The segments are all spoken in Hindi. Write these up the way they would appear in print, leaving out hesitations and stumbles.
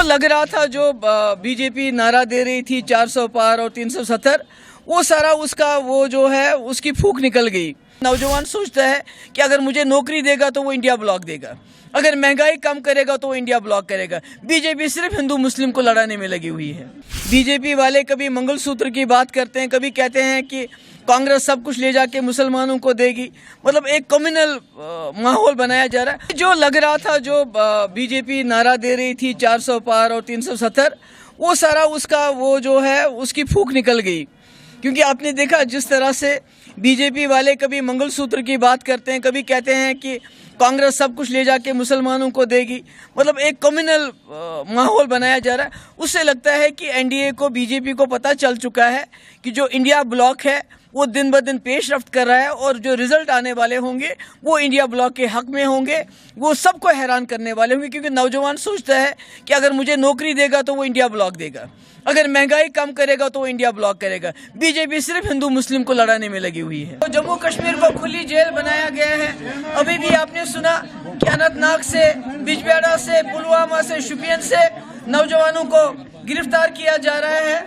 लग रहा था जो बीजेपी नारा दे रही थी 400 पार और 370, वो सारा उसका वो जो है उसकी फूंक निकल गई। नौजवान सोचता है कि अगर मुझे नौकरी देगा तो वो इंडिया ब्लॉक देगा, अगर महंगाई कम करेगा तो वो इंडिया ब्लॉक करेगा। बीजेपी सिर्फ हिंदू मुस्लिम को लड़ाने में लगी हुई है। बीजेपी वाले कभी मंगलसूत्र की बात करते हैं, कभी कहते हैं कि कांग्रेस सब कुछ ले जाके मुसलमानों को देगी, मतलब एक कम्युनल माहौल बनाया जा रहा है। जो लग रहा था जो बीजेपी नारा दे रही थी 400 पार और 370, वो सारा उसका वो जो है उसकी फूंक निकल गई। क्योंकि आपने देखा जिस तरह से बीजेपी वाले कभी मंगलसूत्र की बात करते हैं, कभी कहते हैं कि कांग्रेस सब कुछ ले जाके मुसलमानों को देगी, मतलब एक कम्युनल माहौल बनाया जा रहा है। उससे लगता है कि एनडीए को, बीजेपी को पता चल चुका है कि जो इंडिया ब्लॉक है वो दिन ब दिन पेशरफ्त कर रहा है और जो रिजल्ट आने वाले होंगे वो इंडिया ब्लॉक के हक में होंगे, वो सबको हैरान करने वाले होंगे। क्योंकि नौजवान सोचता है कि अगर मुझे नौकरी देगा तो वो इंडिया ब्लॉक देगा, अगर महंगाई कम करेगा तो वो इंडिया ब्लॉक करेगा। बीजेपी सिर्फ हिंदू मुस्लिम को लड़ाने में लगी हुई है। तो जम्मू कश्मीर को खुली जेल बनाया गया है। अभी भी आपने सुना कि अनंतनाग से, बिजबेहरा से, पुलवामा से, शोपियान से नौजवानों को गिरफ्तार किया जा रहा है।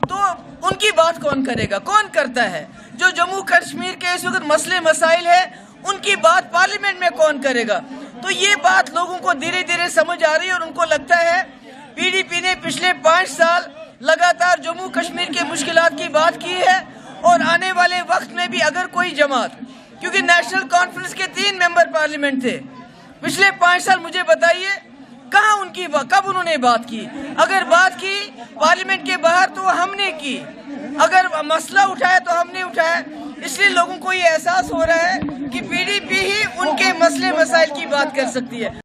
तो उनकी बात कौन करेगा, कौन करता है? जो जम्मू कश्मीर के इस वक्त मसले मसाइल है उनकी बात पार्लियामेंट में कौन करेगा? तो ये बात लोगों को धीरे धीरे समझ आ रही है और उनको लगता है पीडीपी ने पिछले 5 साल लगातार जम्मू कश्मीर के मुश्किलात की बात की है और आने वाले वक्त में भी अगर कोई जमात, क्योंकि नेशनल कॉन्फ्रेंस के 3 मेंबर पार्लियामेंट थे पिछले 5 साल, मुझे बताइए कहाँ उनकी कब उन्होंने बात की? अगर बात की पार्लियामेंट के बाहर तो हमने की, अगर मसला उठाया तो हमने उठाया। इसलिए लोगों को ये एहसास हो रहा है कि पीडीपी ही उनके मसले मसाइल की बात कर सकती है।